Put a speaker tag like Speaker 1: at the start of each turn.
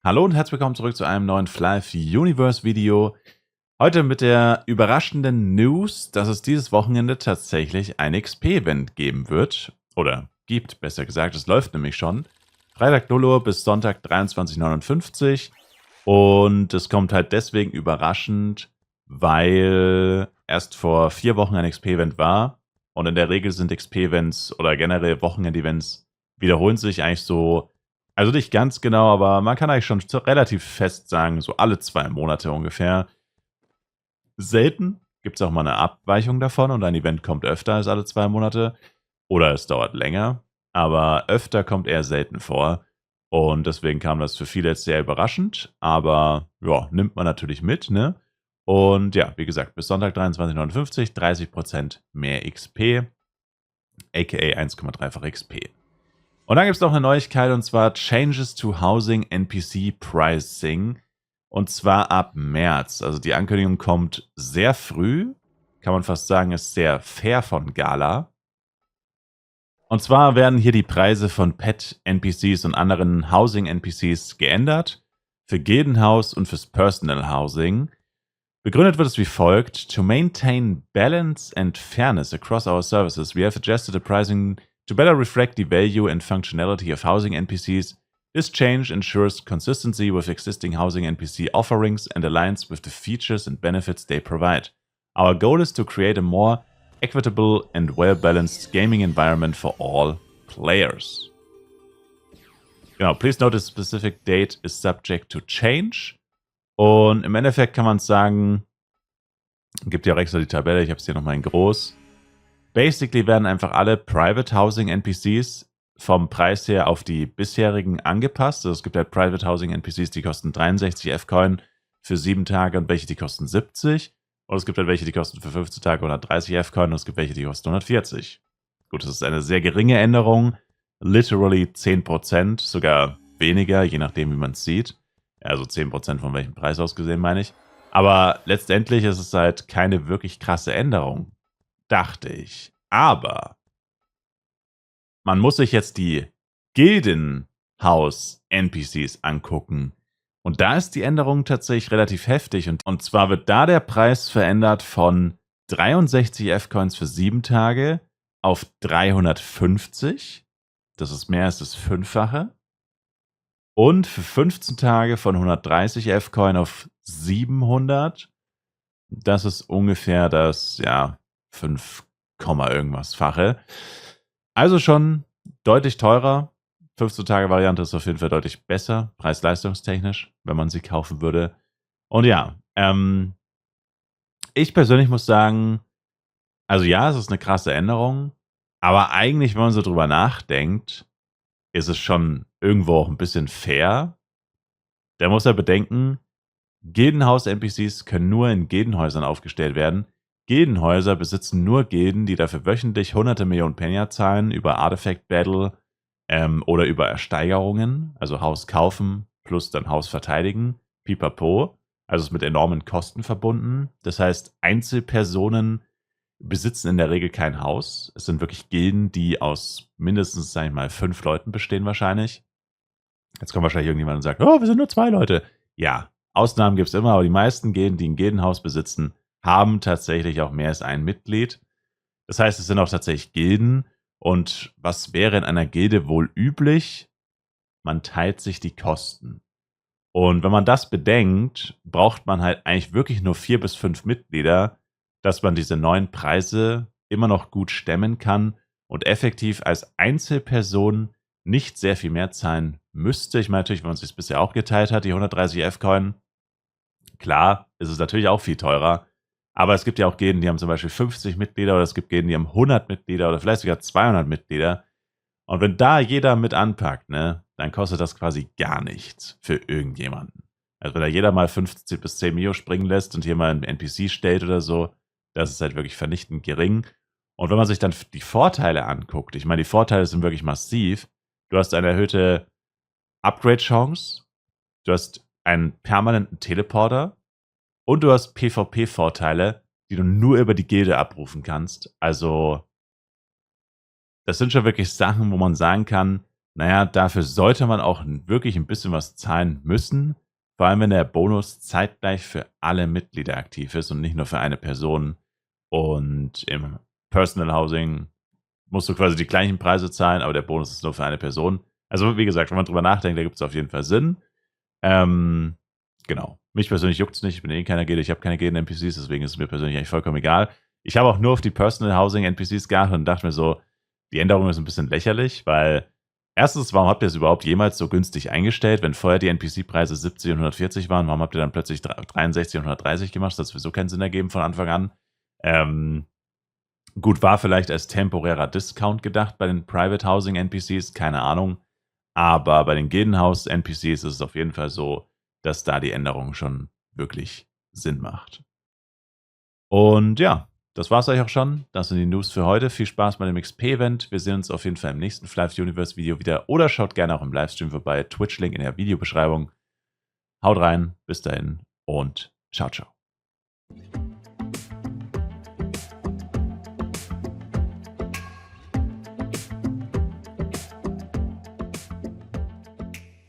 Speaker 1: Hallo und herzlich willkommen zurück zu einem neuen Flive Universe Video. Heute mit der überraschenden News, dass es dieses Wochenende tatsächlich ein XP-Event geben wird. Oder gibt, besser gesagt. Es läuft nämlich schon. Freitag 0 Uhr bis Sonntag 23:59 Uhr. Und es kommt halt deswegen überraschend, weil erst vor 4 Wochen ein XP-Event war. Und in der Regel sind XP-Events oder generell Wochenend-Events wiederholen sich eigentlich so. Also nicht ganz genau, aber man kann eigentlich schon relativ fest sagen, so alle 2 Monate ungefähr. Selten gibt es auch mal eine Abweichung davon und ein Event kommt öfter als alle 2 Monate oder es dauert länger, aber öfter kommt eher selten vor und deswegen kam das für viele jetzt sehr überraschend, aber ja, nimmt man natürlich mit, ne? Und ja, wie gesagt, bis Sonntag 23:59 30% mehr XP, aka 1,3-fach XP. Und dann gibt es noch eine Neuigkeit, und zwar Changes to Housing NPC Pricing. Und zwar ab März. Also die Ankündigung kommt sehr früh. Kann man fast sagen, ist sehr fair von Gala. Und zwar werden hier die Preise von Pet-NPCs und anderen Housing-NPCs geändert. Für Gildenhaus und fürs Personal Housing. Begründet wird es wie folgt: To maintain balance and fairness across our services, we have adjusted the pricing to better reflect the value and functionality of housing NPCs. This change ensures consistency with existing housing NPC offerings and aligns with the features and benefits they provide. Our goal is to create a more equitable and well-balanced gaming environment for all players. Genau, please note the specific date is subject to change. Und im Endeffekt kann man sagen, gibt ja auch extra die Tabelle, ich habe es hier nochmal in groß. Basically werden einfach alle Private Housing NPCs vom Preis her auf die bisherigen angepasst. Also es gibt halt Private Housing NPCs, die kosten 63 F-Coin für 7 Tage und welche, die kosten 70. Und es gibt halt welche, die kosten für 15 Tage 130 F-Coin und es gibt welche, die kosten 140. Gut, das ist eine sehr geringe Änderung. Literally 10%, sogar weniger, je nachdem, wie man es sieht. Also 10% von welchem Preis aus gesehen, meine ich. Aber letztendlich ist es halt keine wirklich krasse Änderung, dachte ich. Aber man muss sich jetzt die Gildenhaus-NPCs angucken. Und da ist die Änderung tatsächlich relativ heftig. Und zwar wird da der Preis verändert von 63 F-Coins für 7 Tage auf 350. Das ist mehr als das 5-fache. Und für 15 Tage von 130 F-Coin auf 700. Das ist ungefähr das, ja, 5, irgendwas-fache. Also schon deutlich teurer. 15-Tage-Variante ist auf jeden Fall deutlich besser, preis-leistungstechnisch, wenn man sie kaufen würde. Und ja, ich persönlich muss sagen, also ja, es ist eine krasse Änderung, aber eigentlich, wenn man so drüber nachdenkt, ist es schon irgendwo auch ein bisschen fair. Der muss ja bedenken, Gildenhaus-NPCs können nur in Gildenhäusern aufgestellt werden. Gildenhäuser besitzen nur Gilden, die dafür wöchentlich hunderte Millionen Penja zahlen über Artifact Battle oder über Ersteigerungen, also Haus kaufen plus dann Haus verteidigen, pipapo. Also ist mit enormen Kosten verbunden. Das heißt, Einzelpersonen besitzen in der Regel kein Haus. Es sind wirklich Gilden, die aus mindestens, sag ich mal, 5 Leuten bestehen wahrscheinlich. Jetzt kommt wahrscheinlich irgendjemand und sagt, oh, wir sind nur 2 Leute. Ja, Ausnahmen gibt es immer, aber die meisten Gilden, die ein Gildenhaus besitzen, haben tatsächlich auch mehr als ein Mitglied. Das heißt, es sind auch tatsächlich Gilden. Und was wäre in einer Gilde wohl üblich? Man teilt sich die Kosten. Und wenn man das bedenkt, braucht man halt eigentlich wirklich nur 4 bis 5 Mitglieder, dass man diese neuen Preise immer noch gut stemmen kann und effektiv als Einzelperson nicht sehr viel mehr zahlen müsste. Ich meine natürlich, wenn man es sich bisher auch geteilt hat, die 130 F-Coin, klar, ist es natürlich auch viel teurer. Aber es gibt ja auch Gilden, die haben zum Beispiel 50 Mitglieder oder es gibt Gilden, die haben 100 Mitglieder oder vielleicht sogar 200 Mitglieder. Und wenn da jeder mit anpackt, ne, dann kostet das quasi gar nichts für irgendjemanden. Also wenn da jeder mal 50 bis 10 Mio springen lässt und hier mal einen NPC stellt oder so, das ist halt wirklich vernichtend gering. Und wenn man sich dann die Vorteile anguckt, ich meine, die Vorteile sind wirklich massiv. Du hast eine erhöhte Upgrade-Chance, du hast einen permanenten Teleporter und du hast PvP-Vorteile, die du nur über die Gilde abrufen kannst. Also das sind schon wirklich Sachen, wo man sagen kann, Naja, dafür sollte man auch wirklich ein bisschen was zahlen müssen, vor allem wenn der Bonus zeitgleich für alle Mitglieder aktiv ist und nicht nur für eine Person. Und im Personal Housing musst du quasi die gleichen Preise zahlen, aber der Bonus ist nur für eine Person. Also, wie gesagt, wenn man drüber nachdenkt, da gibt es auf jeden Fall Sinn. Ähm, genau. Mich persönlich juckt es nicht, ich bin eh keiner Gede, ich habe keine Geden-NPCs, deswegen ist es mir persönlich eigentlich vollkommen egal. Ich habe auch nur auf die Personal Housing NPCs geachtet und dachte mir so, die Änderung ist ein bisschen lächerlich, weil erstens, warum habt ihr es überhaupt jemals so günstig eingestellt, wenn vorher die NPC-Preise 70 und 140 waren? Warum habt ihr dann plötzlich 63 und 130 gemacht? Das hat sowieso keinen Sinn ergeben von Anfang an. Gut, war vielleicht als temporärer Discount gedacht bei den Private Housing NPCs, keine Ahnung. Aber bei den Gildenhaus NPCs ist es auf jeden Fall so, dass da die Änderung schon wirklich Sinn macht. Und ja, das war's eigentlich auch schon. Das sind die News für heute. Viel Spaß bei dem XP-Event. Wir sehen uns auf jeden Fall im nächsten Flive Universe Video wieder oder schaut gerne auch im Livestream vorbei. Twitch-Link in der Videobeschreibung. Haut rein, bis dahin und ciao, ciao.